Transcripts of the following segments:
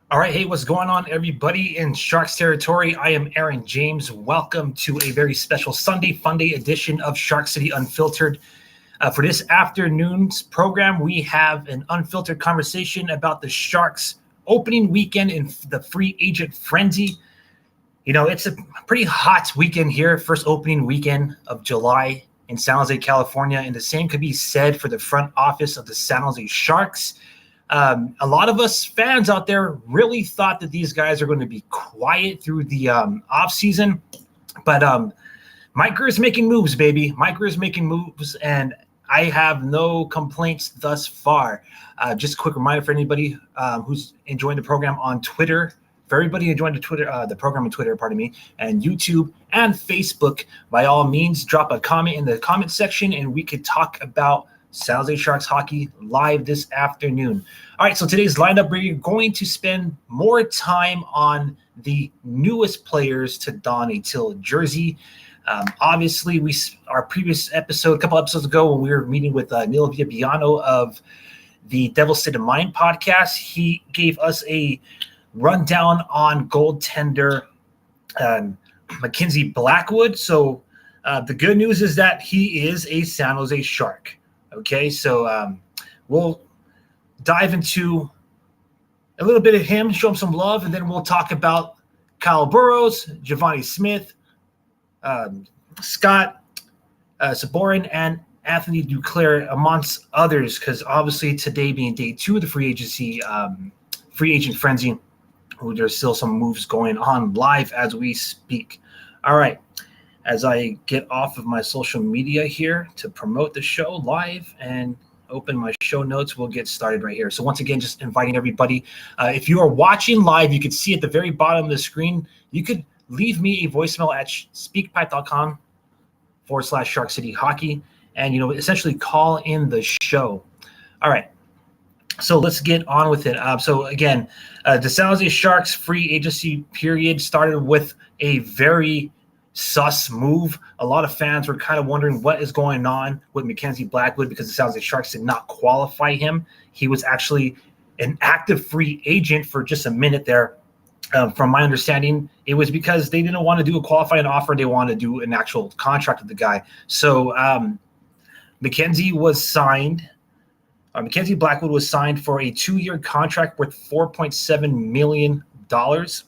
All right, hey, what's going on, everybody in Sharks territory? I am Aaron James. Welcome to a very special Sunday Funday edition of Shark City Unfiltered. For this afternoon's program, we have an unfiltered conversation about the Sharks' opening weekend in the free agent frenzy. You know, it's a pretty hot weekend here, first opening weekend of July in San Jose, California, and the same could be said for the front office of the San Jose Sharks. A lot of us fans out there really thought that these guys are going to be quiet through the off season, but Mike Grier is making moves, baby. Mike Grier is making moves, and I have no complaints thus far. Just a quick reminder for anybody who's enjoying the program on Twitter. For everybody enjoying the program on Twitter, and YouTube and Facebook, by all means, drop a comment in the comment section, and we could talk about San Jose Sharks hockey live this afternoon. All right, so today's lineup, we're going to spend more time on the newest players to don a Till jersey. Obviously, our previous episode, a couple episodes ago, when we were meeting with Neil Viabiano of the Devil's State of Mind podcast, he gave us a rundown on goaltender Mackenzie Blackwood. So the good news is that he is a San Jose Shark. Okay, so we'll dive into a little bit of him, show him some love, and then we'll talk about Kyle Burroughs, Givani Smith, Scott Sabourin, and Anthony Duclair, amongst others, because obviously today being day 2 of the free agent frenzy, there's still some moves going on live as we speak. All right. As I get off of my social media here to promote the show live and open my show notes, we'll get started right here. So once again, just inviting everybody. If you are watching live, you can see at the very bottom of the screen, you could leave me a voicemail at speakpipe.com/Shark City Hockey and, essentially call in the show. All right. So let's get on with it. So again, the San Jose Sharks free agency period started with a very sus move. A lot of fans were kind of wondering what is going on with Mackenzie Blackwood because the San Jose Sharks did not qualify him. He was actually an active free agent for just a minute there. From my understanding, it was because they didn't want to do a qualifying offer. They wanted to do an actual contract with the guy. So Mackenzie Blackwood was signed for a 2-year contract worth $4.7 million. That's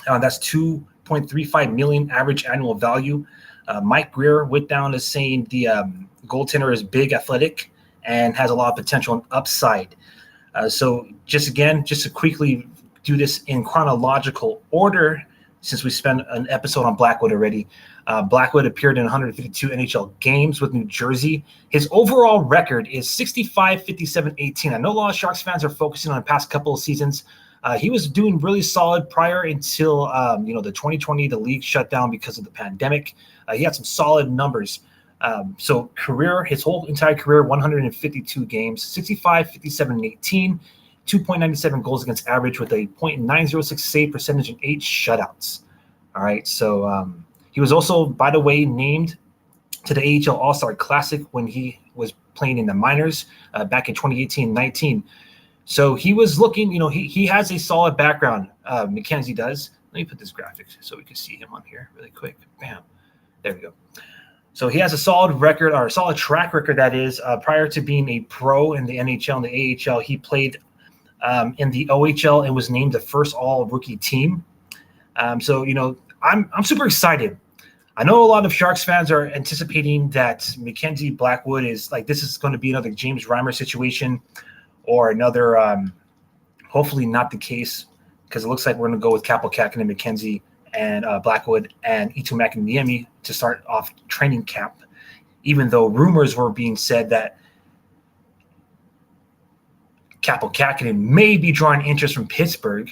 $2.35 million average annual value. Mike Grier went down as saying the goaltender is big, athletic, and has a lot of potential and upside. So just to quickly do this in chronological order, since we spent an episode on Blackwood already. Blackwood appeared in 152 NHL games with New Jersey. His overall record is 65, 57, 18. I know a lot of Sharks fans are focusing on the past couple of seasons. He was doing really solid prior until, the 2020, the league shut down because of the pandemic. He had some solid numbers. So his whole entire career, 152 games, 65, 57, and 18, 2.97 goals against average with a .906 save percentage and 8 shutouts. All right. So he was also, by the way, named to the AHL All-Star Classic when he was playing in the minors back in 2018-19. So he was looking, he has a solid background. Mackenzie does. Let me put this graphic so we can see him on here really quick. Bam. There we go. So he has a solid record, or a solid track record, that is. Prior to being a pro in the NHL and the AHL, he played in the OHL and was named the first all-rookie team. So, I'm super excited. I know a lot of Sharks fans are anticipating that Mackenzie Blackwood this is going to be another James Reimer situation, or another, hopefully not the case, because it looks like we're going to go with Kaapo Kähkönen and Mackenzie and Blackwood and Eetu Mäkiniemi to start off training camp, even though rumors were being said that Kaapo Kähkönen may be drawing interest from Pittsburgh,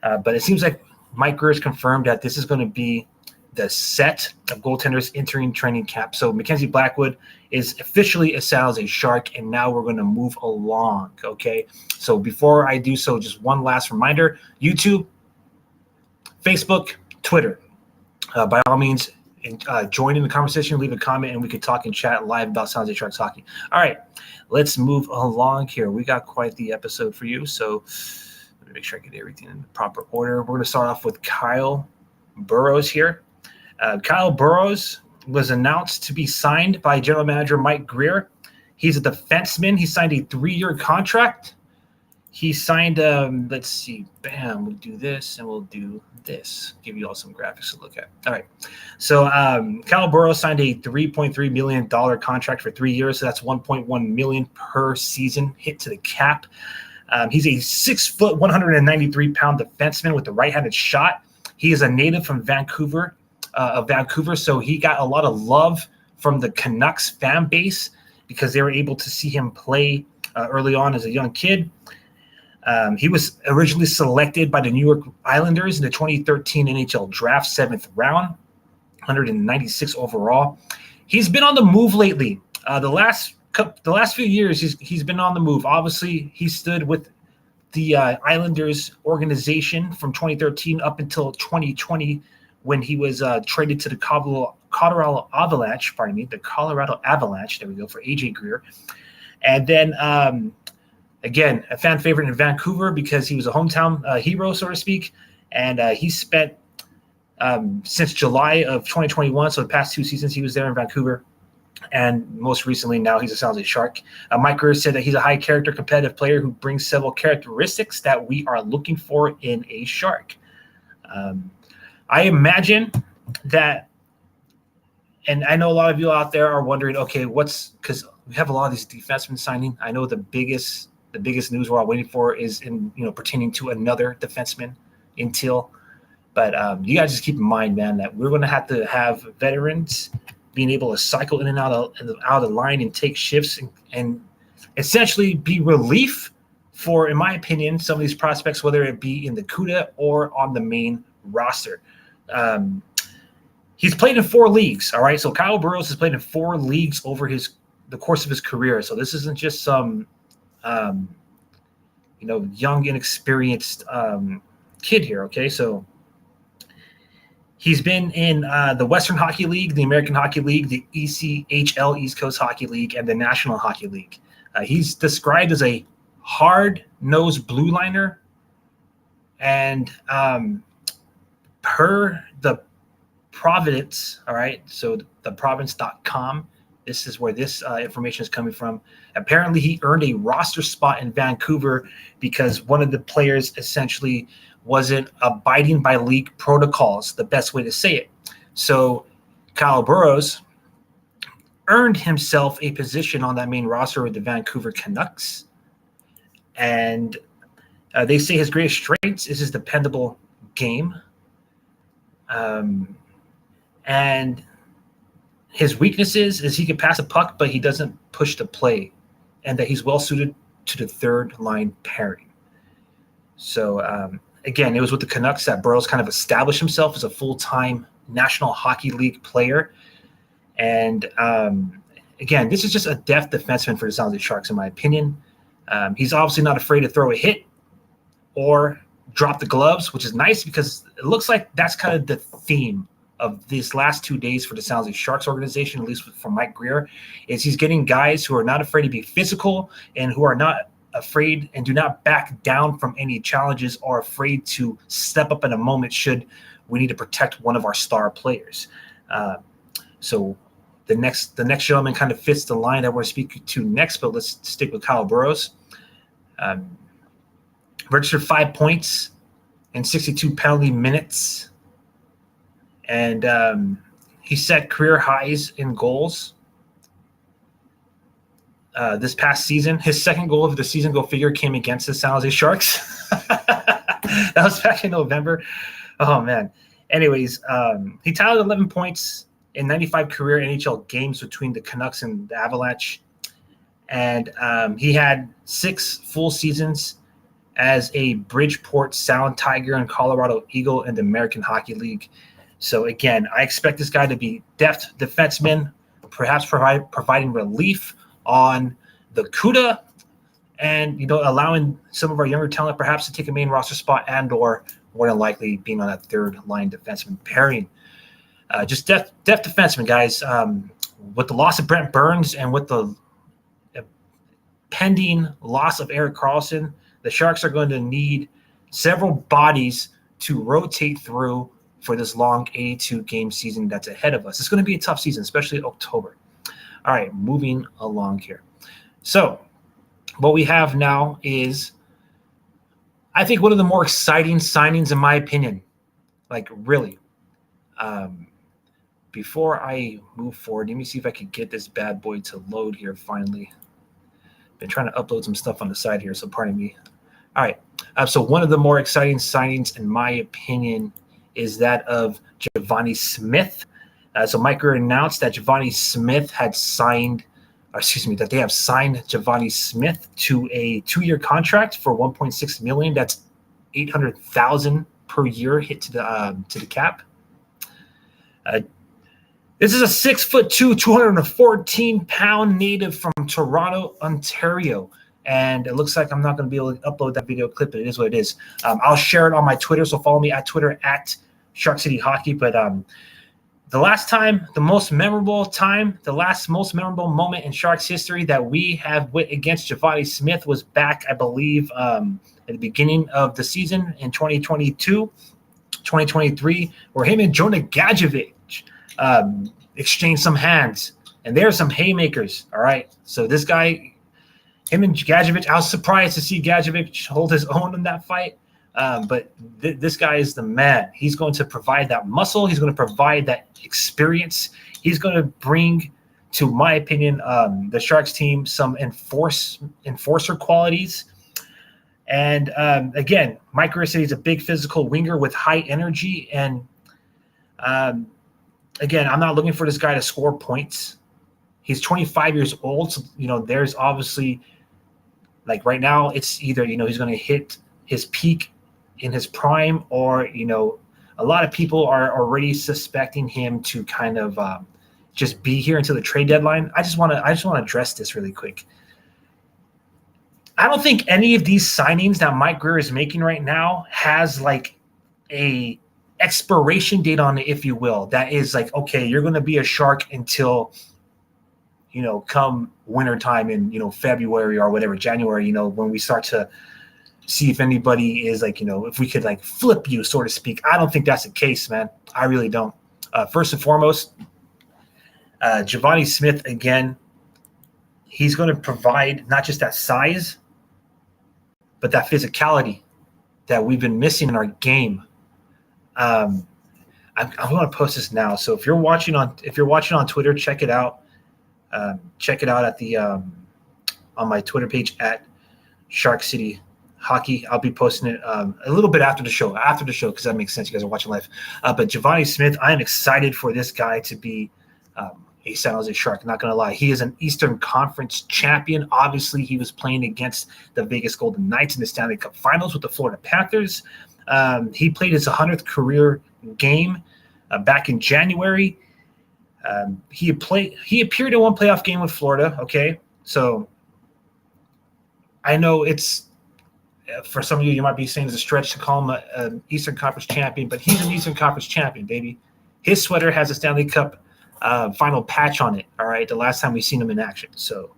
But it seems like Mike Grier has confirmed that this is going to be the set of goaltenders entering training camp. So Mackenzie Blackwood is officially a San Jose Shark, and now we're going to move along, okay? So before I do so, just one last reminder, YouTube, Facebook, Twitter. By all means, join in the conversation, leave a comment, and we could talk and chat live about San Jose Sharks hockey. All right, let's move along here. We got quite the episode for you, so let me make sure I get everything in the proper order. We're going to start off with Kyle Burroughs here. Kyle Burroughs was announced to be signed by general manager Mike Grier. He's a defenseman. He signed a 3-year contract. He signed, let's see, bam, we'll do this and we'll do this. Give you all some graphics to look at. All right. So Kyle Burroughs signed a $3.3 million contract for 3 years. So that's $1.1 million per season hit to the cap. He's a 6', 193-pound defenseman with a right-handed shot. He is a native from Vancouver, so he got a lot of love from the Canucks fan base because they were able to see him play early on as a young kid. He was originally selected by the New York Islanders in the 2013 NHL draft, 7th round, 196 overall. He's been on the move lately. The last few years, he's been on the move. Obviously, he stood with the Islanders organization from 2013 up until 2020 when he was traded to the Colorado Avalanche. The Colorado Avalanche. There we go, for AJ Grier. And then again, a fan favorite in Vancouver because he was a hometown hero, so to speak. And he spent since July of 2021, so the past 2 seasons, he was there in Vancouver. And most recently, now he's a San Jose Shark. Mike Grier said that he's a high-character, competitive player who brings several characteristics that we are looking for in a Shark. I imagine that, and I know a lot of you out there are wondering, okay, because we have a lot of these defensemen signing. I know the biggest news we're all waiting for is pertaining to another defenseman in Teal. But you guys just keep in mind, man, that we're going to have veterans being able to cycle in and out of the line and take shifts and essentially be relief for, in my opinion, some of these prospects, whether it be in the CUDA or on the main roster. He's played in 4 leagues, all right? So Kyle Burroughs has played in 4 leagues over the course of his career. So this isn't just some young, inexperienced kid here, okay? So he's been in the Western Hockey League, the American Hockey League, the ECHL, East Coast Hockey League, and the National Hockey League. He's described as a hard-nosed blue liner, and per the Providence, all right, so the province.com, this is where this information is coming from. Apparently, he earned a roster spot in Vancouver because one of the players essentially wasn't abiding by league protocols, the best way to say it. So Kyle Burroughs earned himself a position on that main roster with the Vancouver Canucks. And they say his greatest strengths is his dependable game. And his weaknesses is he can pass a puck, but he doesn't push the play, and that he's well suited to the third line pairing. So again, it was with the Canucks that Burroughs kind of established himself as a full-time National Hockey League player. And again, this is just a depth defenseman for the San Jose Sharks, in my opinion. He's obviously not afraid to throw a hit or drop the gloves, which is nice because it looks like that's kind of the theme of these last 2 days for the San Jose Sharks organization, at least from Mike Grier, is he's getting guys who are not afraid to be physical and who are not afraid and do not back down from any challenges or afraid to step up in a moment should we need to protect one of our star players. So the next gentleman kind of fits the line that we're speaking to next, but let's stick with Kyle Burroughs. Registered 5 points in 62 penalty minutes. And he set career highs in goals this past season. His second goal of the season, go figure, came against the San Jose Sharks. That was back in November. Oh, man. Anyways, he tallied 11 points in 95 career NHL games between the Canucks and the Avalanche. And he had 6 full seasons as a Bridgeport Sound Tiger and Colorado Eagle in the American Hockey League. So again, I expect this guy to be depth defenseman, perhaps providing relief on the CUDA, and allowing some of our younger talent perhaps to take a main roster spot, and or more than likely being on that third line defenseman pairing. Just depth defenseman, guys. With the loss of Brent Burns and with the pending loss of Erik Karlsson, the Sharks are going to need several bodies to rotate through for this long 82-game season that's ahead of us. It's going to be a tough season, especially October. All right, moving along here. So what we have now is, I think, one of the more exciting signings in my opinion. Like, really. Before I move forward, let me see if I can get this bad boy to load here finally. Been trying to upload some stuff on the side here, so pardon me. All right. So one of the more exciting signings, in my opinion, is that of Givani Smith. So Mike Grier announced that Givani Smith had signed, that they have signed Givani Smith to a 2-year contract for $1.6 million. That's $800,000 per year hit to the cap. This is a 6'2", 214-pound native from Toronto, Ontario. And it looks like I'm not going to be able to upload that video clip, but it is what it is. I'll share it on my Twitter, so follow me at Twitter at Shark City Hockey. But the last most memorable moment in Sharks history that we have against Givani Smith was back, I believe, at the beginning of the season in 2023, where him and Jonah Gadjevich exchanged some hands, and there's some haymakers. All right, so this guy, him and Gadjevich, I was surprised to see Gadjevich hold his own in that fight, but this guy is the man. He's going to provide that muscle. He's going to provide that experience. He's going to bring, to my opinion, the Sharks team some enforcer qualities. And again, Mike Grier said he's a big physical winger with high energy, and again, I'm not looking for this guy to score points. He's 25 years old. So, there's obviously, like right now, it's either, he's going to hit his peak in his prime, or, a lot of people are already suspecting him to kind of just be here until the trade deadline. I just want to address this really quick. I don't think any of these signings that Mike Grier is making right now has like a expiration date on it, if you will, that is like, okay, you're going to be a Shark until, come wintertime in, February or whatever, January, when we start to see if anybody is like, if we could like flip you, so to speak. I don't think that's the case, man. I really don't. First and foremost, Givani Smith, again, he's going to provide not just that size, but that physicality that we've been missing in our game. I'm going to post this now. So if you're watching on Twitter, check it out. Check it out at the on my Twitter page at Shark City Hockey. I'll be posting it a little bit after the show, because that makes sense. You guys are watching live. But Givani Smith, I am excited for this guy to be a San Jose Shark. Not going to lie, he is an Eastern Conference champion. Obviously, he was playing against the Vegas Golden Knights in the Stanley Cup Finals with the Florida Panthers. He played his 100th career game back in January. He appeared in one playoff game with Florida. Okay, so I know it's, for some of you might be saying it's a stretch to call him an Eastern Conference champion, but he's an Eastern Conference champion, baby. His sweater has a Stanley Cup final patch on it. All right, the last time we seen him in action. So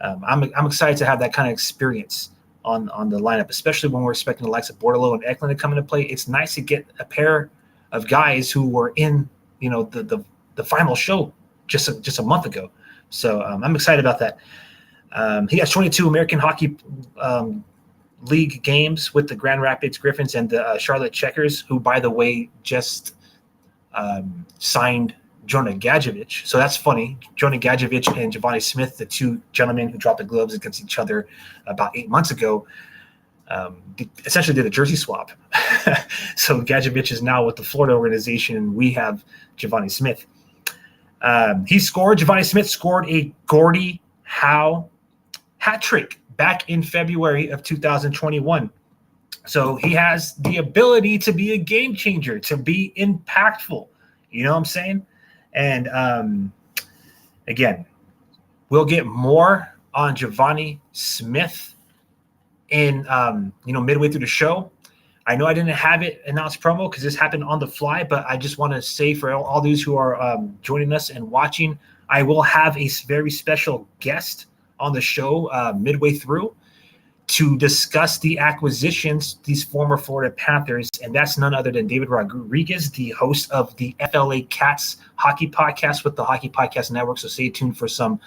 I'm excited to have that kind of experience on the lineup, especially when we're expecting the likes of Bordelot and Eklund to come into play. It's nice to get a pair of guys who were in, the final show just a month ago. So I'm excited about that. He has 22 American Hockey League games with the Grand Rapids Griffins and the Charlotte Checkers, who, by the way, just signed Jonah Gadjevich. So that's funny. Jonah Gadjevich and Givani Smith, the two gentlemen who dropped the gloves against each other about 8 months ago, essentially did a jersey swap. So Gadjevich is now with the Florida organization, and we have Givani Smith. Givani Smith scored a Gordie Howe hat trick back in February of 2021 So he has the ability to be a game changer, to be impactful. You know what I'm saying? And again, we'll get more on Givani Smith in midway through the show. I know I didn't have it announced promo because this happened on the fly, but I just want to say for all those who are joining us and watching, I will have a very special guest on the show midway through to discuss the acquisitions, these former Florida Panthers, and that's none other than David Rodriguez, the host of the FLA Cats Hockey Podcast with the Hockey Podcast Network. So stay tuned for some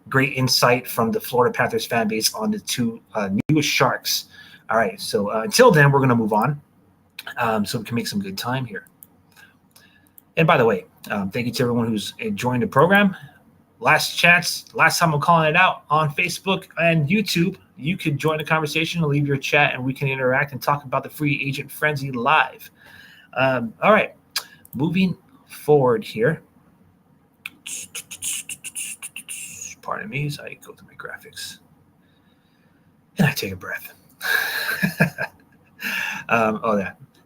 great insight from the Florida Panthers fan base on the two newest Sharks. All right, so until then, we're going to move on so we can make some good time here. And by the way, thank you to everyone who's enjoying the program. Last chance, last time I'm calling it out on Facebook and YouTube. You can join the conversation and leave your chat, and we can interact and talk about the free agent frenzy live. All right, moving forward here. Pardon me as I go through my graphics. And I take a breath.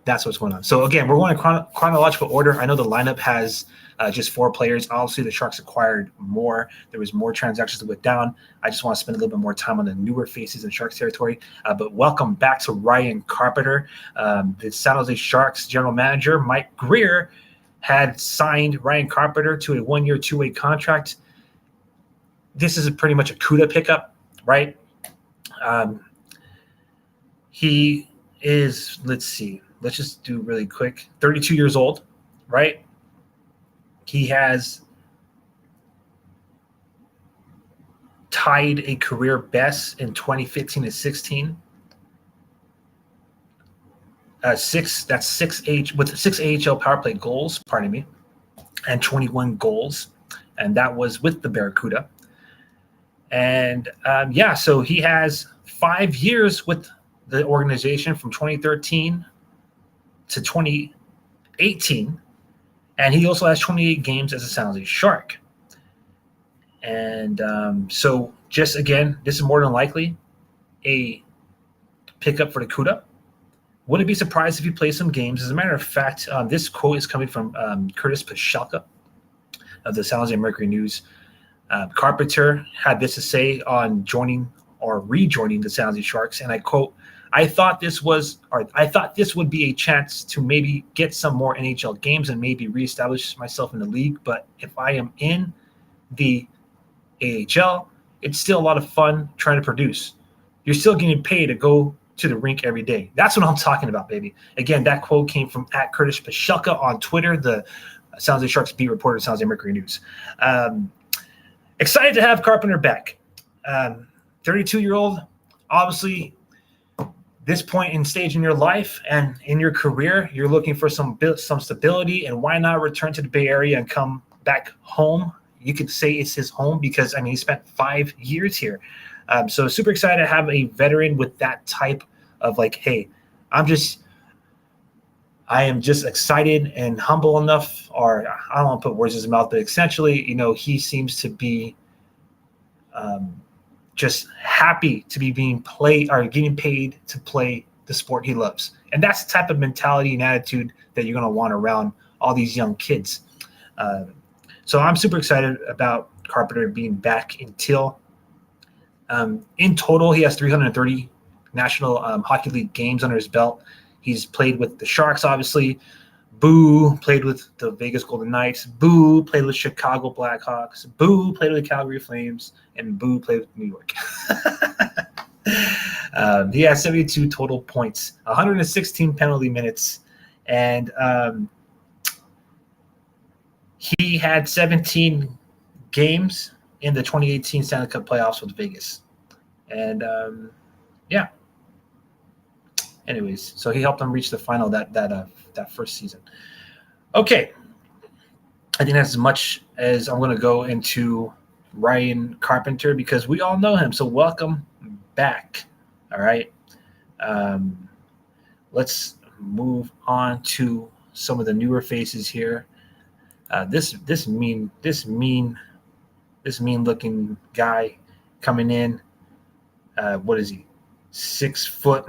That's what's going on. So again, we're going in chronological order. I know the lineup has just 4 players. Obviously, the Sharks acquired more. There was more transactions that went down. I just want to spend a little bit more time on the newer faces in Sharks territory. But welcome back to Ryan Carpenter. The San Jose Sharks general manager, Mike Grier, had signed Ryan Carpenter to a 1-year, 2-way contract. This is pretty much a CUDA pickup, right? He is, let's just do really quick, 32 years old, right? He has tied a career best in 2015 and 16. Six AHL power play goals, pardon me, and 21 goals. And that was with the Barracuda. And so he has 5 years with the organization from 2013 to 2018. And he also has 28 games as a San Jose Shark. And so just again, this is more than likely a pickup for the CUDA. Wouldn't be surprised if he plays some games. As a matter of fact, this quote is coming from Curtis Pashelka of the San Jose Mercury News. Carpenter had this to say on joining or rejoining the San Jose Sharks, and I quote, I thought this would be a chance to maybe get some more NHL games and maybe reestablish myself in the league. But if I am in the AHL, it's still a lot of fun trying to produce. You're still getting paid to go to the rink every day. That's what I'm talking about, baby. Again, that quote came from @Curtis Pashelka on Twitter, the San Jose Sharks beat reporter at San Jose Mercury News. Excited to have Carpenter back. 32-year-old, obviously, this point in stage in your life and in your career, you're looking for some stability, and why not return to the Bay Area and come back home? You could say it's his home because, he spent 5 years here. So super excited to have a veteran with that type of hey, I am just excited and humble enough, or I don't want to put words in his mouth, but essentially, he seems to be just happy to be being played or getting paid to play the sport he loves. And that's the type of mentality and attitude that you're going to want around all these young kids. So I'm super excited about Carpenter being back in Teal. In total, he has 330 National Hockey League games under his belt. He's played with the Sharks, obviously. Boo played with the Vegas Golden Knights. Boo played with Chicago Blackhawks. Boo played with the Calgary Flames. And Boo played with New York. He has 72 total points, 116 penalty minutes, and he had 17 games in the 2018 Stanley Cup playoffs with Vegas. And anyways, so he helped them reach the final that first season. Okay, I think that's as much as I'm going to go into Ryan Carpenter because we all know him. So welcome back. All right, let's move on to some of the newer faces here. This mean looking guy coming in. What is he? 6 foot,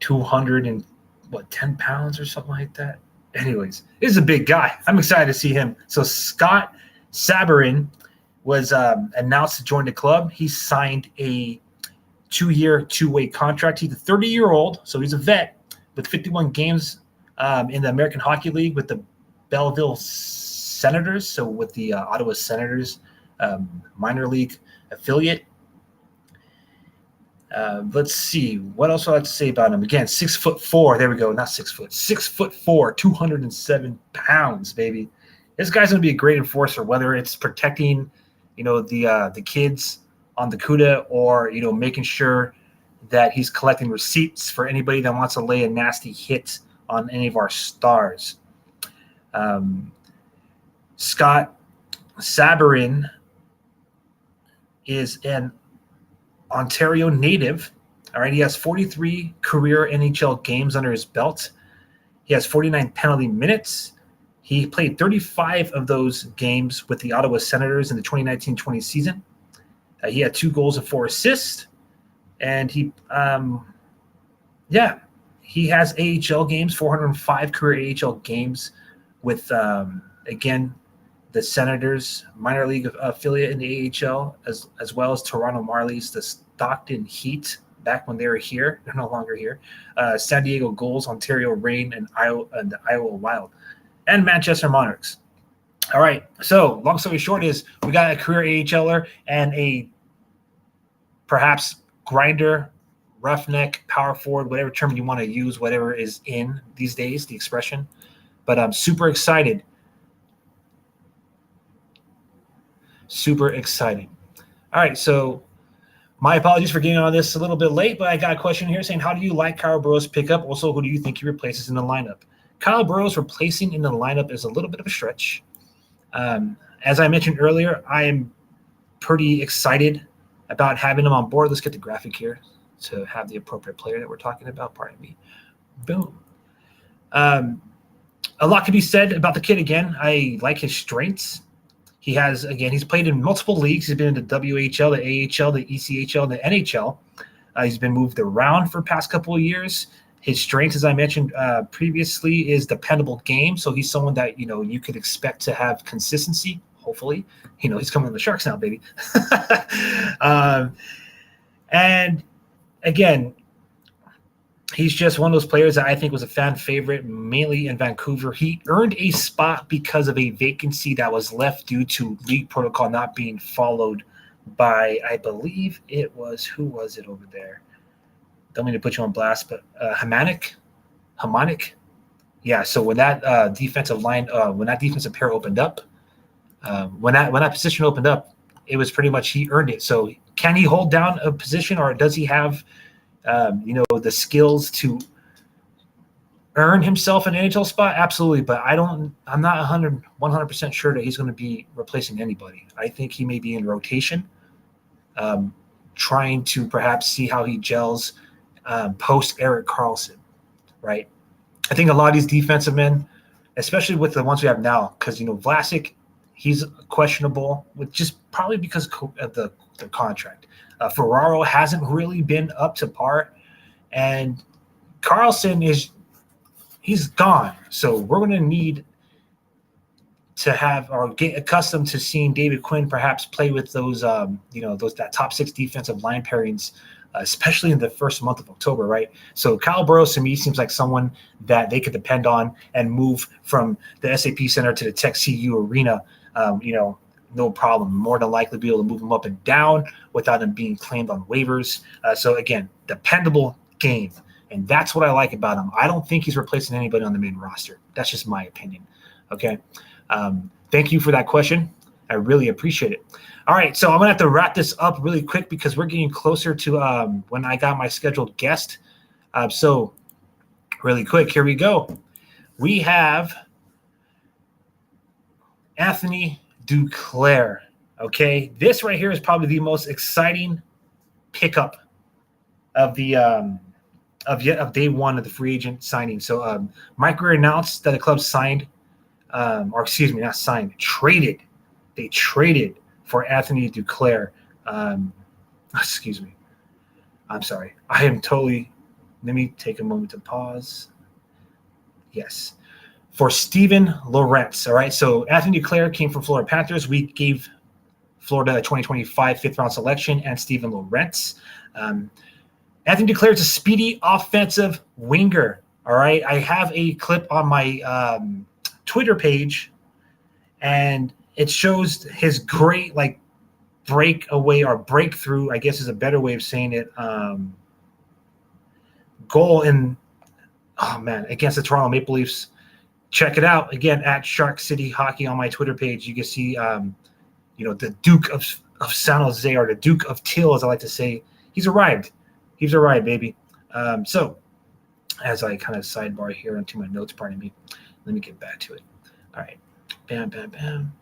210 pounds or something like that. Anyways, this is a big guy. I'm excited to see him. So Scott Sabourin was announced to join the club. He signed a 2-year, two-way contract. He's a 30-year-old, so he's a vet with 51 games in the American Hockey League with the Belleville Senators, so with the Ottawa Senators minor league affiliate. Let's see. What else do I have to say about him? Again, 6'4". There we go. Not 6 foot. 6'4", 207 pounds, baby. This guy's going to be a great enforcer, whether it's protecting, the kids on the CUDA or, making sure that he's collecting receipts for anybody that wants to lay a nasty hit on any of our stars. Scott Sabourin is an Ontario native. All right, he has 43 career NHL games under his belt. He has 49 penalty minutes. He played 35 of those games with the Ottawa Senators in the 2019-20 season. He had 2 goals and 4 assists. And he has AHL games, 405 career AHL games with, again, the Senators minor league affiliate in the AHL, as well as Toronto Marlies, the Stockton Heat back when they were here. They're no longer here. San Diego Gulls, Ontario Reign, and the Iowa Wild, and Manchester Monarchs. All right. So long story short is we got a career AHLer and a perhaps grinder, roughneck, power forward, whatever term you want to use, whatever is in these days, the expression. But I'm super excited. Super exciting. All right, so my apologies for getting on this a little bit late, but I got a question here saying, how do you like Kyle Burroughs' pickup? Also, who do you think he replaces in the lineup? Kyle Burroughs replacing in the lineup is a little bit of a stretch. As I mentioned earlier, I am pretty excited about having him on board. Let's get the graphic here to have the appropriate player that we're talking about. Pardon me. Boom. A lot can be said about the kid again. I like his strengths. He's played in multiple leagues. He's been in the WHL, the AHL, the ECHL, and the NHL. He's been moved around for the past couple of years. His strengths, as I mentioned previously, is dependable game. So he's someone that, you could expect to have consistency, hopefully. He's coming on the Sharks now, baby. And again, he's just one of those players that I think was a fan favorite, mainly in Vancouver. He earned a spot because of a vacancy that was left due to league protocol not being followed by, I believe it was, who was it over there? Don't mean to put you on blast, but Hamonic? Yeah, so when that defensive line, when that defensive pair opened up, when that position opened up, it was pretty much he earned it. So can he hold down a position, or does he have the skills to earn himself an NHL spot? Absolutely, but I'm not 100% sure that he's going to be replacing anybody. I think he may be in rotation, trying to perhaps see how he gels post Erik Karlsson, right? I think a lot of these defensive men, especially with the ones we have now, because Vlasic, he's questionable, with just probably because of the contract. Ferraro hasn't really been up to par, and Karlsson he's gone. So we're going to need to have or get accustomed to seeing David Quinn perhaps play with those, that top 6 defensive line pairings, especially in the first month of October, right? So Kyle Burroughs to me seems like someone that they could depend on and move from the SAP Center to the Tech CU Arena, no problem. More than likely be able to move him up and down without him being claimed on waivers. So again, dependable game. And that's what I like about him. I don't think he's replacing anybody on the main roster. That's just my opinion. Okay. Thank you for that question. I really appreciate it. All right. So I'm going to have to wrap this up really quick because we're getting closer to when I got my scheduled guest. So really quick, here we go. We have Anthony Duclair. Okay, this right here is probably the most exciting pickup of the of day one of the free agent signing. So Mike Grier announced that the club traded. They traded for Anthony Duclair. Excuse me. I'm sorry. I am totally Let me take a moment to pause. Yes. For Steven Lorentz, all right? So Anthony Duclair came from Florida Panthers. We gave Florida a 2025 fifth-round selection and Steven Lorentz. Anthony Duclair is a speedy offensive winger, all right? I have a clip on my Twitter page, and it shows his great, breakaway or breakthrough, I guess is a better way of saying it, goal against the Toronto Maple Leafs. Check it out again at Shark City Hockey on my Twitter page. You can see, the Duke of San Jose, or the Duke of Till, as I like to say. He's arrived. He's arrived, baby. So, as I kind of sidebar here into my notes, pardon me, let me get back to it. All right, bam, bam, bam.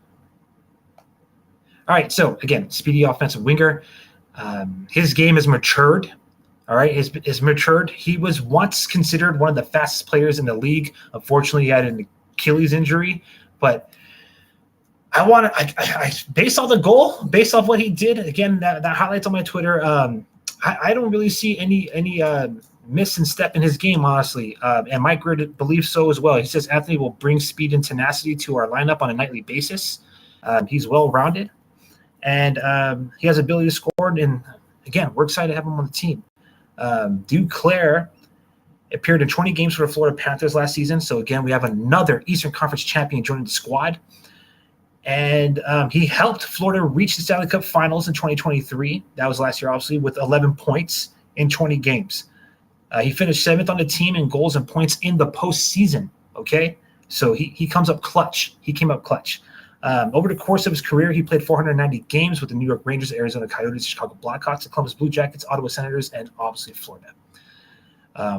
All right, so again, speedy offensive winger. His game has matured. All right, his matured. He was once considered one of the fastest players in the league. Unfortunately, he had an Achilles injury. But based off the goal, based off what he did, again, that highlights on my Twitter. I don't really see any miss and step in his game, honestly. And Mike Greer believes so as well. He says Anthony will bring speed and tenacity to our lineup on a nightly basis. He's well-rounded, and he has ability to score. And again, we're excited to have him on the team. Duclair appeared in 20 games for the Florida Panthers last season. So again, we have another Eastern Conference champion joining the squad. And he helped Florida reach the Stanley Cup Finals in 2023. That was last year, obviously, with 11 points in 20 games. He finished 7th on the team in goals and points in the postseason. Okay, so he comes up clutch. He came up clutch. Over the course of his career, he played 490 games with the New York Rangers, Arizona Coyotes, Chicago Blackhawks, the Columbus Blue Jackets, Ottawa Senators, and obviously Florida.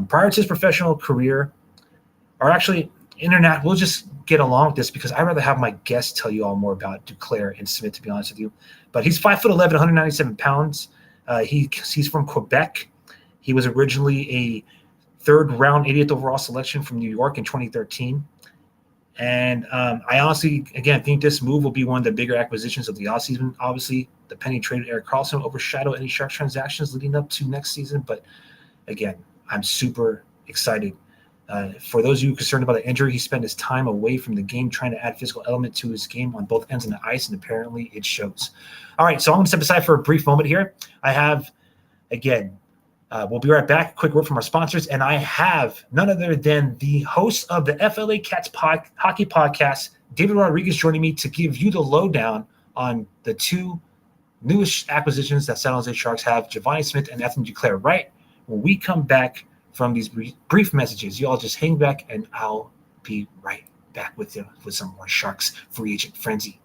Prior to his professional career, or actually internet, we'll just get along with this because I'd rather have my guests tell you all more about Duclair and Smith, to be honest with you. But he's 5'11", 197 pounds. He's from Quebec. He was originally a third-round 80th overall selection from New York in 2013. And I honestly, again, think this move will be one of the bigger acquisitions of the offseason. Obviously, the pending trade of Erik Karlsson overshadow any Sharks transactions leading up to next season. But again, I'm super excited. For those of you concerned about the injury, he spent his time away from the game trying to add physical element to his game on both ends of the ice, and apparently it shows. All right, so I'm going to step aside for a brief moment here. I have, again, we'll be right back. Quick word from our sponsors, and I have none other than the host of the FLA Cats Hockey Podcast, David Rodriguez, joining me to give you the lowdown on the two newest acquisitions that San Jose Sharks have, Givani Smith and Anthony Duclair. Right when we come back from these brief messages, you all just hang back, and I'll be right back with you with some more Sharks free agent frenzy.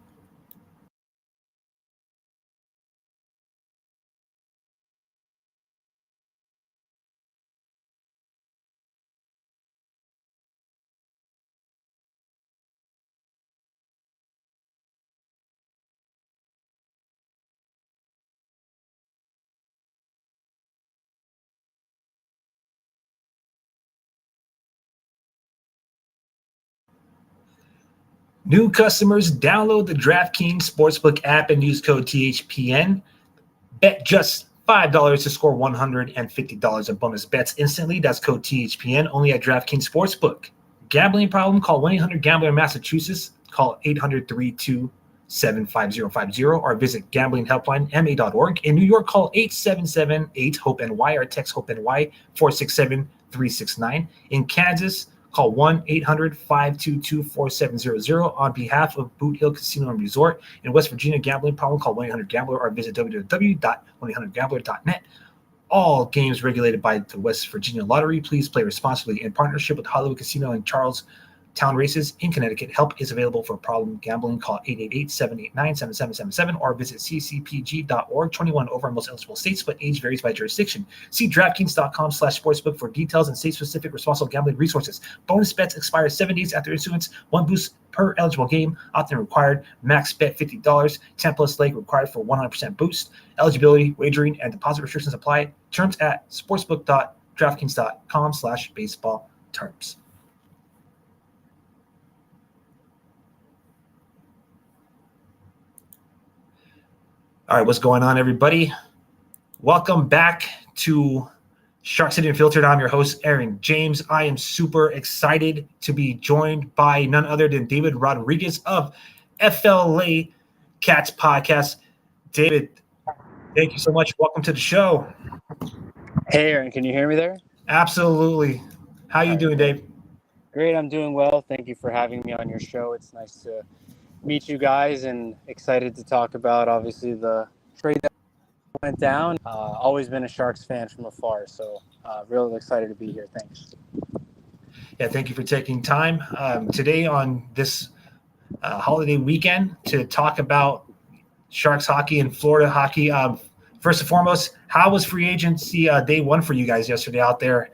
New customers, download the DraftKings Sportsbook app and use code THPN. Bet just $5 to score $150 in bonus bets instantly. That's code THPN, only at DraftKings Sportsbook. Gambling problem? Call 1-800-GAMBLER in Massachusetts. Call 800-327-5050 or visit gamblinghelplinema.org. In New York, call 877-8-HOPE-NY or text HOPE-NY 467-369. In Kansas, call 1-800-522-4700 on behalf of Boot Hill Casino and Resort. In West Virginia, gambling problem, call 1-800-GAMBLER or visit www.1800gambler.net. All games regulated by the West Virginia Lottery. Please play responsibly in partnership with Hollywood Casino and Charlestown Races in Connecticut. Help is available for problem gambling. Call 888-789-7777 or visit ccpg.org. 21 over in most eligible states, but age varies by jurisdiction. See DraftKings.com/sportsbook for details and state-specific responsible gambling resources. Bonus bets expire 7 days after issuance. 1 boost per eligible game. Opt-in required. Max bet $50. 10+ leg required for 100% boost. Eligibility, wagering, and deposit restrictions apply. Terms at sportsbook.draftkings.com/baseball terms. All right, what's going on, everybody? Welcome back to Shark City Unfiltered. I'm your host, Aaron James. I am super excited to be joined by none other than David Rodriguez of FLA Cats Podcast. David, thank you so much. Welcome to the show. Hey, Aaron, can you hear me there? Absolutely. How you doing, Dave? Great, I'm doing well. Thank you for having me on your show. It's nice to meet you guys and excited to talk about, obviously, the trade that went down. Always been a Sharks fan from afar, so really excited to be here. Thanks. Yeah, thank you for taking time today on this holiday weekend to talk about Sharks hockey and Florida hockey. First and foremost, how was free agency day one for you guys yesterday out there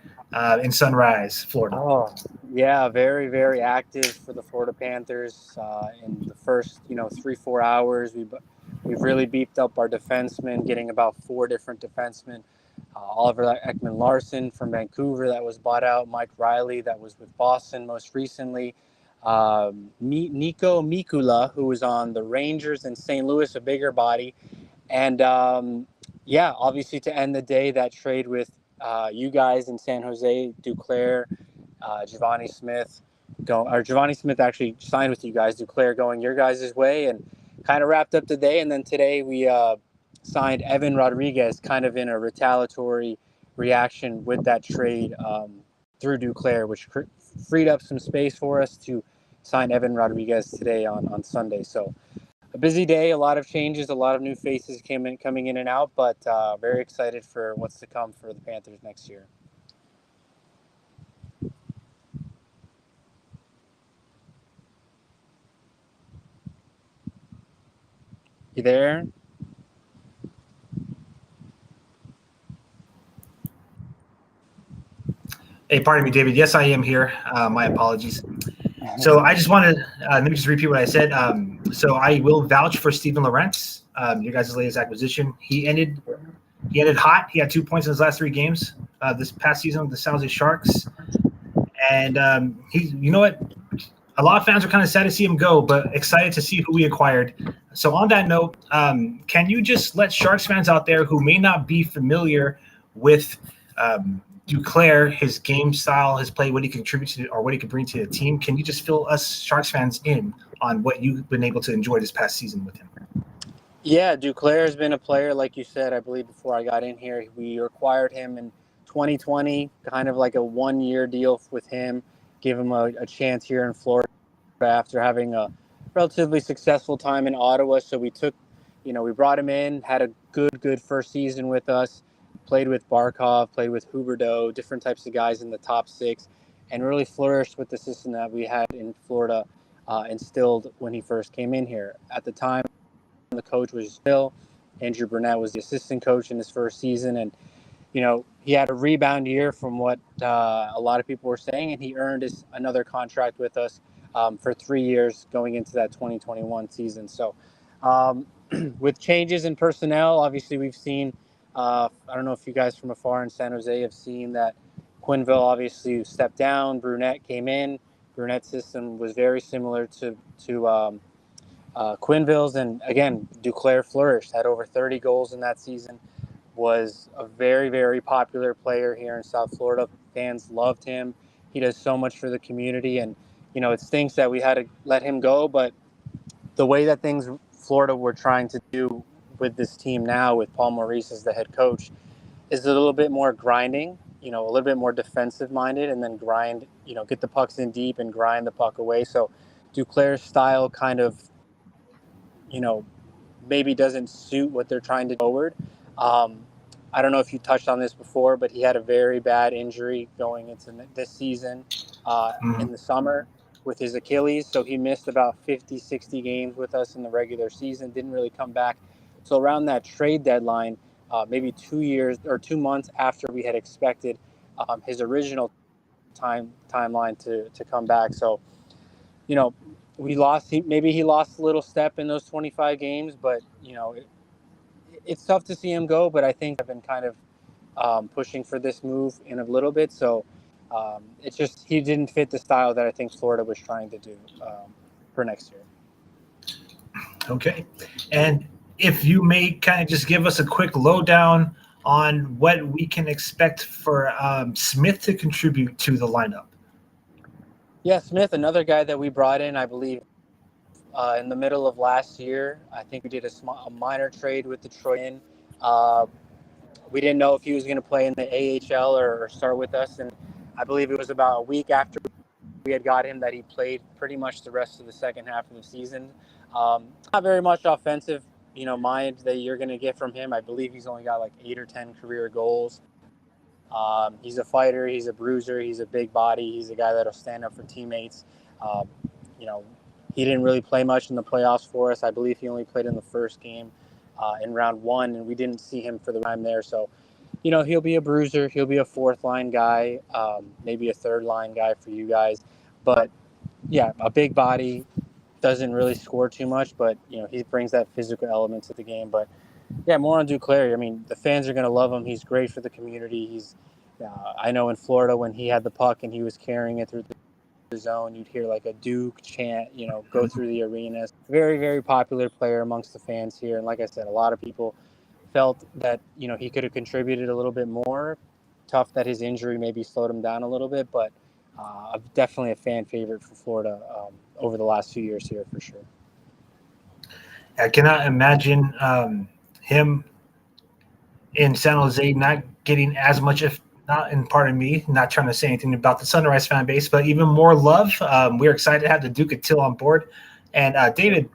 in Sunrise, Florida? Oh, yeah, very, very active for the Florida Panthers. In the first, 3-4 hours, we've really beefed up our defensemen, getting about 4 different defensemen. Oliver Ekman-Larsson from Vancouver that was bought out, Mike Riley that was with Boston most recently, Nico Mikula, who was on the Rangers in St. Louis, a bigger body, and obviously to end the day, that trade with you guys in San Jose, Duclair, Givani Smith. Givani Smith actually signed with you guys, Duclair going your guys' way, and kind of wrapped up the day. And then today we signed Evan Rodriguez, kind of in a retaliatory reaction with that trade through Duclair, which freed up some space for us to sign Evan Rodriguez today on Sunday. So a busy day, a lot of changes, a lot of new faces coming in and out, but very excited for what's to come for the Panthers next year. You there? Hey, pardon me, David. Yes, I am here. My apologies. So I just wanted let me just repeat what I said. So I will vouch for Steven Lorentz, your guys' latest acquisition. He ended hot. He had 2 points in his last 3 games this past season with the San Jose Sharks. And you know what? A lot of fans are kind of sad to see him go, but excited to see who we acquired. So on that note, can you just let Sharks fans out there who may not be familiar with Duclair, his game style, his play, what he contributes to, or what he could bring to the team, can you just fill us Sharks fans in on what you've been able to enjoy this past season with him? Yeah, Duclair has been a player, like you said, I believe before I got in here. We acquired him in 2020, kind of like a 1-year deal with him, give him a chance here in Florida after having a relatively successful time in Ottawa. So we brought him in, had a good first season with us, played with Barkov, played with Huberdeau, different types of guys in the top 6, and really flourished with the system that we had in Florida instilled when he first came in here. At the time, the coach was Bill. Andrew Burnett was the assistant coach in his first season, and he had a rebound year from what a lot of people were saying, and he earned another contract with us for 3 years going into that 2021 season. So with changes in personnel, obviously we've seen, I don't know if you guys from afar in San Jose have seen that Quenneville obviously stepped down, Brunette came in. Brunette's system was very similar to Quenneville's, and again, Duclair flourished, had over 30 goals in that season, was a very, very popular player here in South Florida. Fans loved him. He does so much for the community, and it stinks that we had to let him go, but the way that things Florida were trying to do with this team now, with Paul Maurice as the head coach, is a little bit more grinding, a little bit more defensive minded, and then grind, get the pucks in deep and grind the puck away. So Duclair's style kind of, maybe doesn't suit what they're trying to do forward. I don't know if you touched on this before, but he had a very bad injury going into this season in the summer with his Achilles. So he missed about 50, 60 games with us in the regular season, didn't really come back. So around that trade deadline, maybe 2 months after we had expected his original timeline to come back. So, we lost. He lost a little step in those 25 games, but it's tough to see him go. But I think I've been kind of pushing for this move in a little bit. So it's just he didn't fit the style that I think Florida was trying to do for next year. Okay, and if you may kind of just give us a quick lowdown on what we can expect for Smith to contribute to the lineup? Yeah, Smith, another guy that we brought in, I believe, in the middle of last year. I think we did a minor trade with Detroit. Uh, we didn't know if he was going to play in the AHL or start with us, and I believe it was about a week after we had got him that he played pretty much the rest of the second half of the season. Not very much offensive, mind that you're going to get from him. I believe he's only got like 8 or 10 career goals. He's a fighter. He's a bruiser. He's a big body. He's a guy that'll stand up for teammates. Um, you know, he didn't really play much in the playoffs for us. I believe he only played in the first game in round 1, and we didn't see him for the time there. So, he'll be a bruiser. He'll be a fourth line guy, maybe a third line guy for you guys. But yeah, a big body, doesn't really score too much, but he brings that physical element to the game. But yeah, more on Duclair. I mean, the fans are going to love him. He's great for the community. I know in Florida when he had the puck and he was carrying it through the zone, you'd hear like a Duke chant, go through the arenas. Very, very popular player amongst the fans here. And like I said, a lot of people felt that, he could have contributed a little bit more. Tough that his injury maybe slowed him down a little bit, but definitely a fan favorite for Florida over the last few years here for sure. I cannot imagine him in San Jose not getting as much, if not, and pardon me, not trying to say anything about the Sunrise fan base, but even more love. We're excited to have the Duke of Till on board. And David,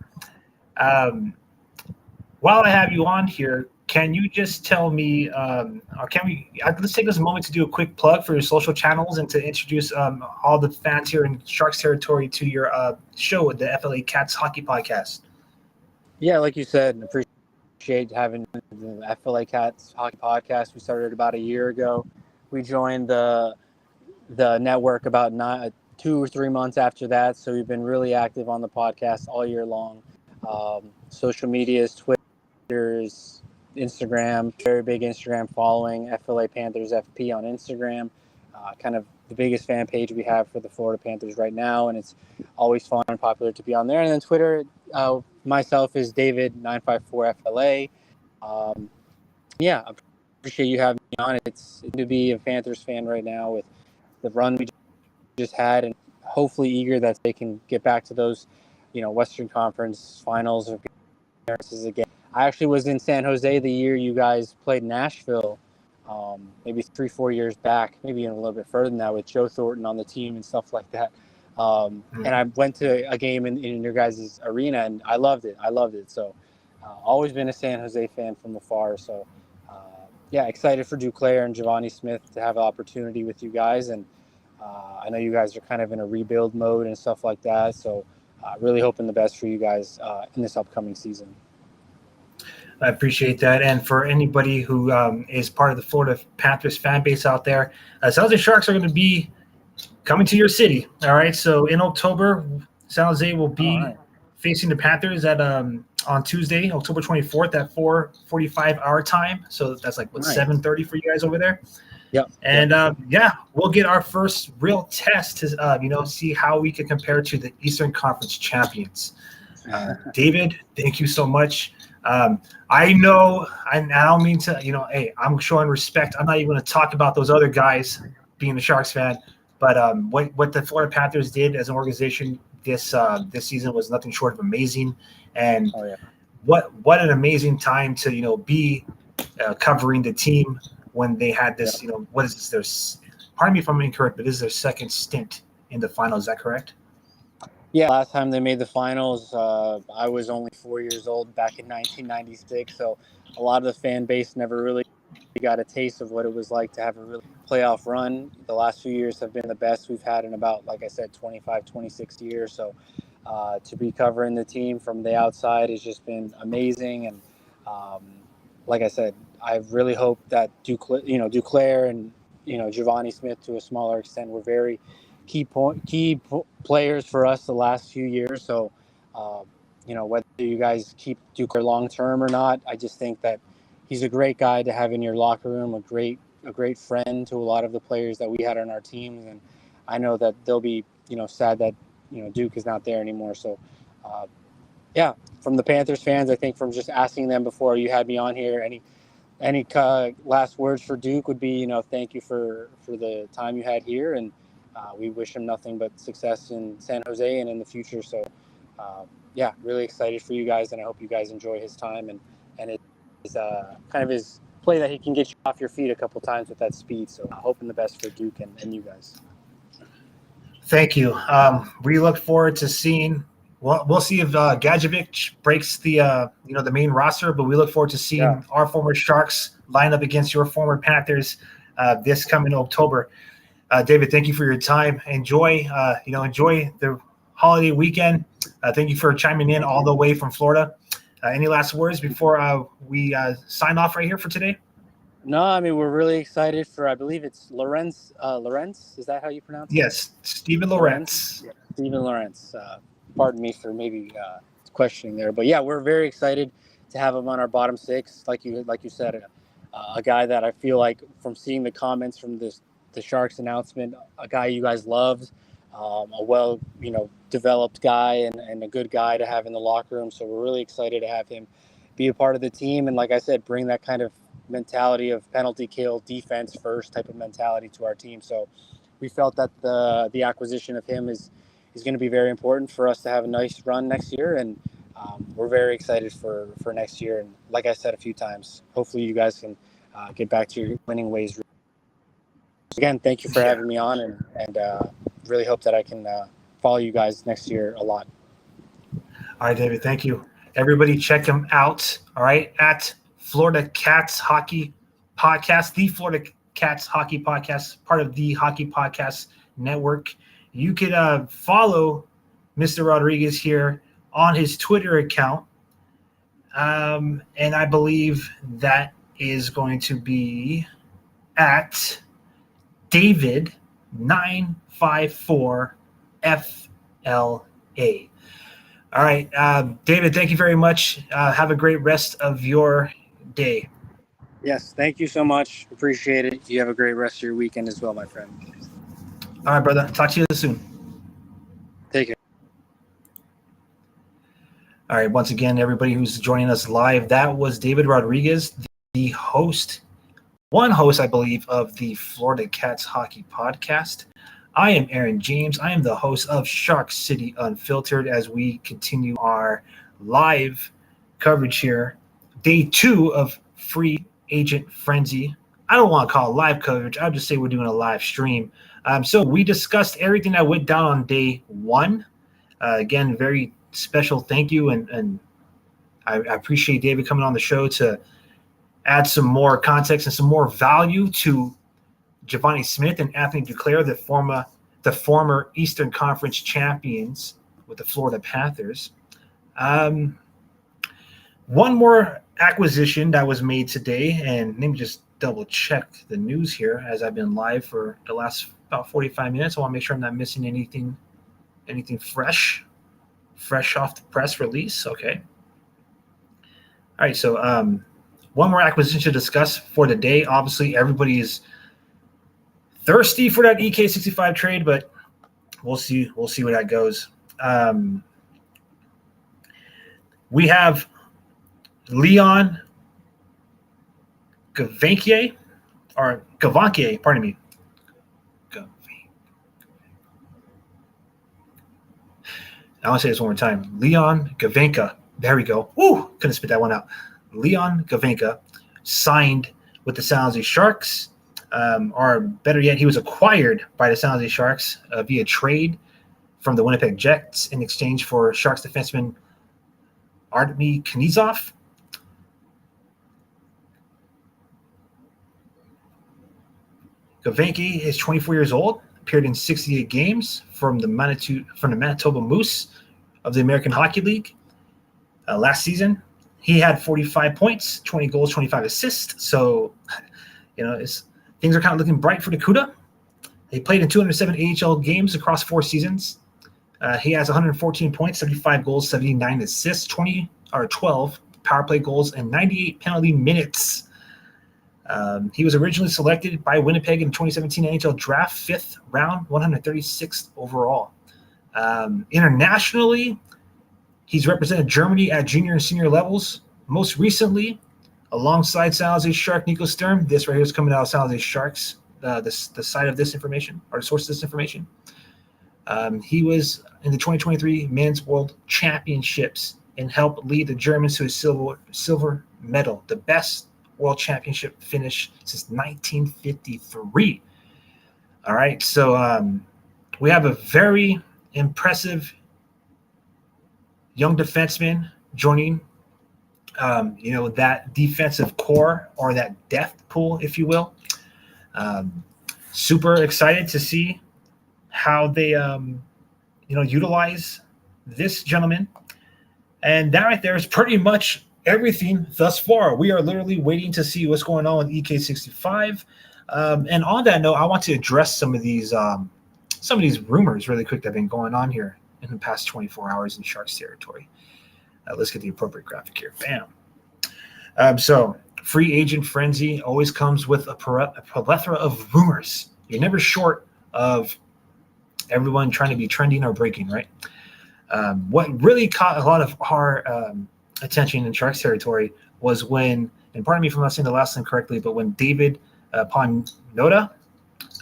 while I have you on here, can you just tell me, or can we, let's take this moment to do a quick plug for your social channels and to introduce all the fans here in Sharks territory to your show with the FLA Cats Hockey Podcast. Yeah, like you said, appreciate having the FLA Cats Hockey Podcast. We started about a year ago. We joined the network about 2 or 3 months after that, so we've been really active on the podcast all year long. Social medias, Twitter's, Instagram, very big Instagram following, FLA Panthers FP on Instagram. Kind of the biggest fan page we have for the Florida Panthers right now, and it's always fun and popular to be on there. And then Twitter, myself is David954FLA. Yeah, I appreciate you having me on. It's to be a Panthers fan right now with the run we just had, and hopefully eager that they can get back to those, Western Conference finals or appearances again. I actually was in San Jose the year you guys played Nashville, maybe 3-4 years back, maybe even a little bit further than that, with Joe Thornton on the team and stuff like that. And I went to a game in your guys' arena, and I loved it. So always been a San Jose fan from afar. So, excited for Duclair and Givani Smith to have an opportunity with you guys. And I know you guys are kind of in a rebuild mode and stuff like that. So really hoping the best for you guys in this upcoming season. I appreciate that. And for anybody who is part of the Florida Panthers fan base out there, San Jose Sharks are going to be coming to your city. All right. So in October, San Jose will be facing the Panthers at on Tuesday, October 24th at 4:45 our time. So that's like 7:30 for you guys over there. Yep. And we'll get our first real test to see how we can compare to the Eastern Conference champions. David, thank you so much. I know, I don't mean to, hey, I'm showing respect. I'm not even going to talk about those other guys being a Sharks fan, but what the Florida Panthers did as an organization this season was nothing short of amazing. And what an amazing time to be covering the team when they had this. What is this? Pardon me if I'm incorrect, but this is their second stint in the finals. Is that correct? Yeah, last time they made the finals, I was only 4 years old back in 1996. So a lot of the fan base never really got a taste of what it was like to have a really playoff run. The last few years have been the best we've had in about, like I said, 25, 26 years. So to be covering the team from the outside has just been amazing. And like I said, I really hope that Duclair and Givani Smith to a smaller extent were very key players for us the last few years. So, whether you guys keep Duclair long term or not, I just think that he's a great guy to have in your locker room, a great friend to a lot of the players that we had on our teams. And I know that they'll be, sad that, Duke is not there anymore. So, from the Panthers fans, I think from just asking them before you had me on here, any any last words for Duke would be, thank you for the time you had here, and we wish him nothing but success in San Jose and in the future. So, yeah, really excited for you guys, and I hope you guys enjoy his time and it's kind of his play that he can get you off your feet a couple times with that speed. So, hoping the best for Duke and you guys. Thank you. We look forward to seeing. Well, we'll see if Gadjevic breaks the the main roster, but we look forward to seeing our former Sharks line up against your former Panthers this coming October. David, thank you for your time. Enjoy the holiday weekend. Thank you for chiming in all the way from Florida. Any last words before we sign off right here for today? No, I mean, we're really excited for, I believe it's Lorenz. Lorenz, is that how you pronounce it? Yes, Steven Lorenz. Yeah, Steven Lorenz. Pardon me for maybe questioning there. But, yeah, we're very excited to have him on our bottom six. Like you said, a guy that I feel like from seeing the comments from the Sharks announcement, a guy you guys loved, a well, developed guy and a good guy to have in the locker room. So we're really excited to have him be a part of the team. And like I said, bring that kind of mentality of penalty kill, defense first type of mentality to our team. So we felt that the acquisition of him is going to be very important for us to have a nice run next year. And we're very excited for next year. And like I said a few times, hopefully you guys can get back to your winning ways. Again, thank you for having me on, and really hope that I can follow you guys next year a lot. All right, David, thank you. Everybody check him out, all right, at Florida Cats Hockey Podcast, the Florida Cats Hockey Podcast, part of the Hockey Podcast Network. You could follow Mr. Rodriguez here on his Twitter account, and I believe that is going to be at David954FLA. All right, David, thank you very much. Have a great rest of your day. Yes, thank you so much. Appreciate it. You have a great rest of your weekend as well, my friend. All right, brother. Talk to you soon. Take care. All right, once again, everybody who's joining us live, that was David Rodriguez, the host, one host, I believe, of the Florida Cats Hockey Podcast. I am Aaron James. I am the host of Shark City Unfiltered as we continue our live coverage here. Day 2 of Free Agent Frenzy. I don't want to call it live coverage. I'll just say we're doing a live stream. So we discussed everything that went down on day 1. Again, very special thank you. And I appreciate David coming on the show to add some more context and some more value to Givani Smith and Anthony Duclair, the former Eastern Conference champions with the Florida Panthers. One more acquisition that was made today, and let me just double check the news here as I've been live for the last about 45 minutes. I want to make sure I'm not missing anything fresh off the press release. Okay. All right, so one more acquisition to discuss for the day. Obviously, everybody is thirsty for that EK65 trade, but we'll see where that goes. We have Leon Gawanke, pardon me. I want to say this one more time. Leon Gawanke. There we go. Woo! Couldn't spit that one out. Leon Gawanke signed with the San Jose Sharks. Or better yet, he was acquired by the San Jose Sharks via trade from the Winnipeg Jets in exchange for Sharks defenseman Artemi Knizov. Gawanke is 24 years old, appeared in 68 games from the Manitoba Moose of the American Hockey League. Last season, he had 45 points, 20 goals, 25 assists. So, things are kind of looking bright for the CUDA. He played in 207 AHL games across 4 seasons. He has 114 points, 75 goals, 79 assists, 12 power play goals, and 98 penalty minutes. He was originally selected by Winnipeg in the 2017 NHL Draft, 5th round, 136th overall. Internationally, he's represented Germany at junior and senior levels. Most recently, Alongside San Jose Shark Nico Sturm, this right here is coming out of San Jose Sharks, the side of this information, or the source of this information. He was in the 2023 Men's World Championships and helped lead the Germans to a silver medal, the best World Championship finish since 1953. All right, so we have a very impressive young defenseman joining, that defensive core, or that depth pool, if you will. Super excited to see how they, utilize this gentleman. And that right there is pretty much everything thus far. We are literally waiting to see what's going on with EK65. And on that note, I want to address some of these rumors really quick that have been going on here in the past 24 hours in Sharks territory. Let's get the appropriate graphic here. Bam. So free agent frenzy always comes with a plethora of rumors. You're never short of everyone trying to be trending or breaking, right? What really caught a lot of our attention in Sharks territory was when, and pardon me if I'm not saying the last name correctly, but when David Pagnotta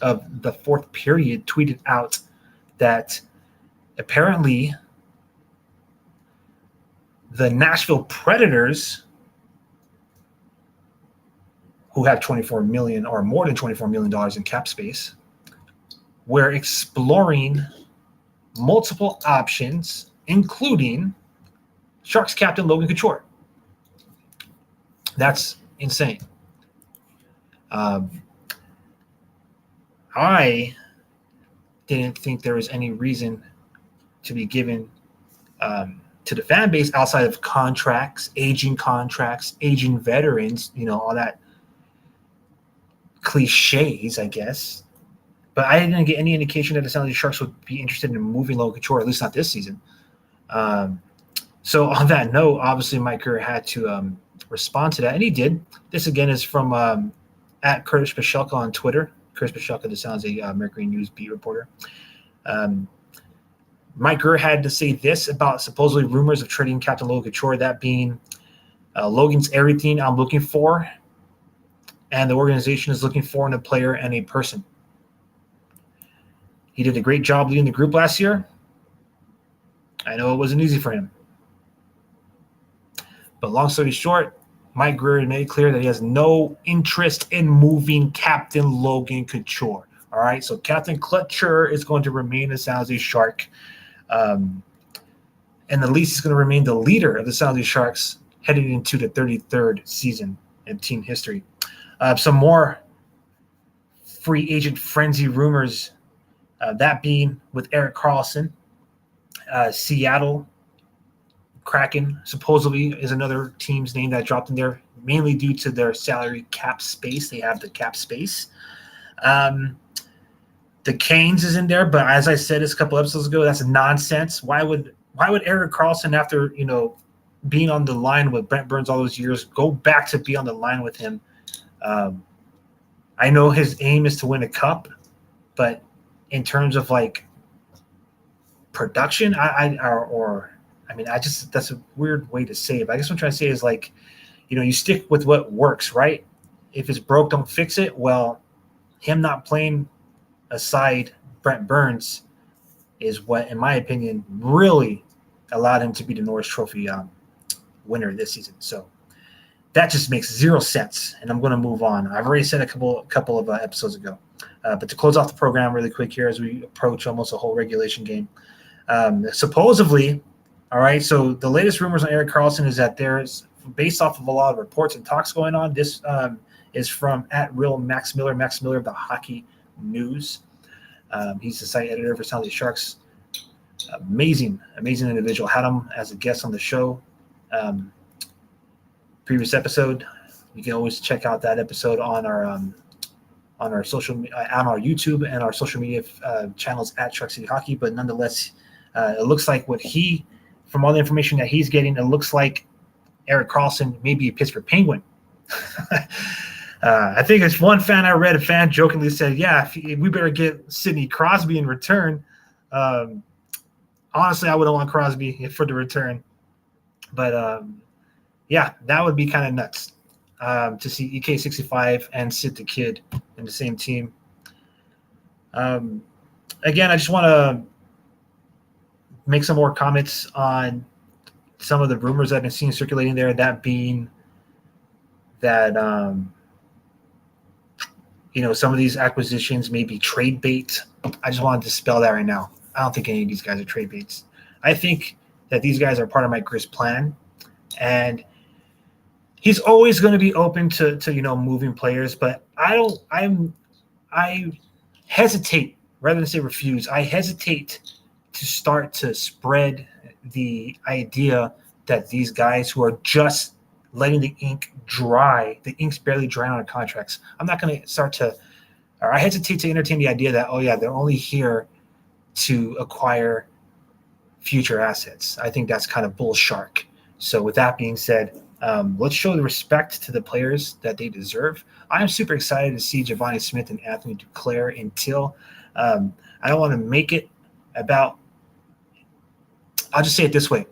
of the Fourth Period tweeted out that apparently the Nashville Predators, who have $24 million or more than $24 million in cap space, were exploring multiple options, including Sharks captain Logan Couture. That's insane. I didn't think there was any reason to be given to the fan base outside of contracts, aging veterans, all that cliches, I guess. But I didn't get any indication that the San Jose Sharks would be interested in moving Logan Couture, at least not this season. So on that note, obviously Mike Grier had to respond to that, and he did. This again is from at Curtis Pashelka on Twitter. Curtis Pashelka, the San Jose Mercury News beat reporter. Mike Grier had to say this about supposedly rumors of trading Captain Logan Couture, that being Logan's everything I'm looking for, and the organization is looking for in a player and a person. He did a great job leading the group last year. I know it wasn't easy for him. But long story short, Mike Grier made it clear that he has no interest in moving Captain Logan Couture. All right, so Captain Couture is going to remain a San Jose Shark. And at least he's going to remain the leader of the San Jose Sharks heading into the 33rd season in team history. Some more free agent frenzy rumors, that being with Erik Karlsson. Seattle Kraken supposedly is another team's name that dropped in there, mainly due to their salary cap space. They have the cap space. The Canes is in there, but as I said a couple episodes ago, that's nonsense. Why would Erik Karlsson, after being on the line with Brent Burns all those years, go back to be on the line with him? I know his aim is to win a cup, but in terms of production, that's a weird way to say it. But I guess what I'm trying to say is you stick with what works, right? If it's broke, don't fix it. Well, him not playing aside Brent Burns is what, in my opinion, really allowed him to be the Norris Trophy winner this season. So that just makes zero sense, and I'm going to move on. I've already said a couple of episodes ago. But to close off the program really quick here as we approach almost a whole regulation game, supposedly, all right, so the latest rumors on Erik Karlsson is that there's, based off of a lot of reports and talks going on, this is from @real Max Miller of the Hockey News. He's the site editor for San Jose Sharks. Amazing individual. Had him as a guest on the show. Previous episode. You can always check out that episode on our social, on our YouTube and our social media channels at Shark City Hockey. But nonetheless, it looks like from all the information that he's getting, it looks like Erik Karlsson may be a Pittsburgh Penguin. I think it's one fan I read, a fan jokingly said, yeah, we better get Sidney Crosby in return. Honestly, I wouldn't want Crosby for the return. But, yeah, that would be kind of nuts. to see EK65 and Sid the Kid in the same team. Again, I just want to make some more comments on some of the rumors I've been seeing circulating there, that being that some of these acquisitions may be trade bait. I just want to dispel that right now. I don't think any of these guys are trade baits. I think that these guys are part of Mike Grier's plan, and he's always going to be open to moving players. But I hesitate, rather than say refuse, I hesitate to start to spread the idea that these guys who are just letting the ink dry, the ink's barely drying on their contracts. I'm not going to I hesitate to entertain the idea that, they're only here to acquire future assets. I think that's kind of bull shark. So with that being said, let's show the respect to the players that they deserve. I'm super excited to see Givani Smith and Anthony Duclair until I don't want to make it about, I'll just say it this way.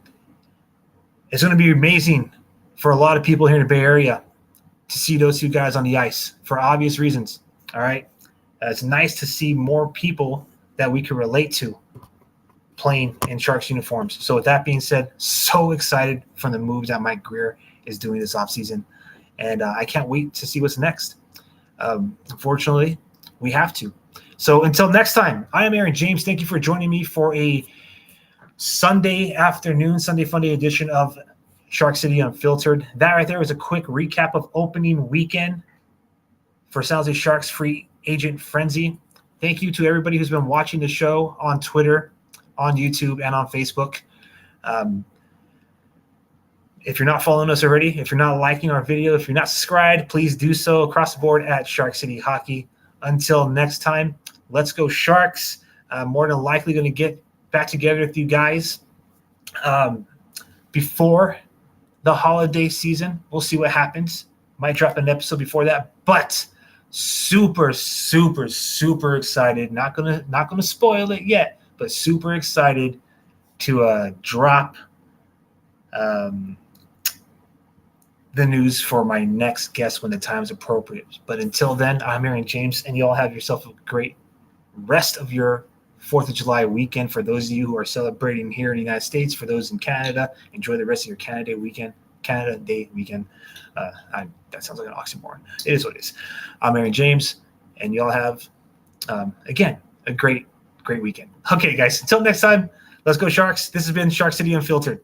It's going to be amazing for a lot of people here in the Bay Area to see those two guys on the ice for obvious reasons. All right. It's nice to see more people that we can relate to playing in Sharks uniforms. So with that being said, so excited from the moves that Mike Grier is doing this offseason. And I can't wait to see what's next. Unfortunately, we have to. So until next time, I am Aaron James. Thank you for joining me for a Sunday afternoon, Sunday Funday edition of Shark City Unfiltered. That right there was a quick recap of opening weekend for San Jose Sharks free agent frenzy. Thank you to everybody who's been watching the show on Twitter, on YouTube, and on Facebook. If you're not following us already, if you're not liking our video, if you're not subscribed, please do so across the board at Shark City Hockey. Until next time, let's go Sharks. More than likely going to get back together with you guys before the holiday season. We'll see what happens. Might drop an episode before that, but super, super, super excited. Not gonna spoil it yet, but super excited to drop the news for my next guest when the time is appropriate. But until then, I'm Aaron James, and you all have yourself a great rest of your 4th of July weekend. For those of you who are celebrating here in the United States, for those in Canada, enjoy the rest of your Canada Day weekend. That sounds like an oxymoron. It is what it is. I'm Aaron James, and you all have, again, a great weekend. Okay, guys, until next time, let's go Sharks. This has been Shark City Unfiltered.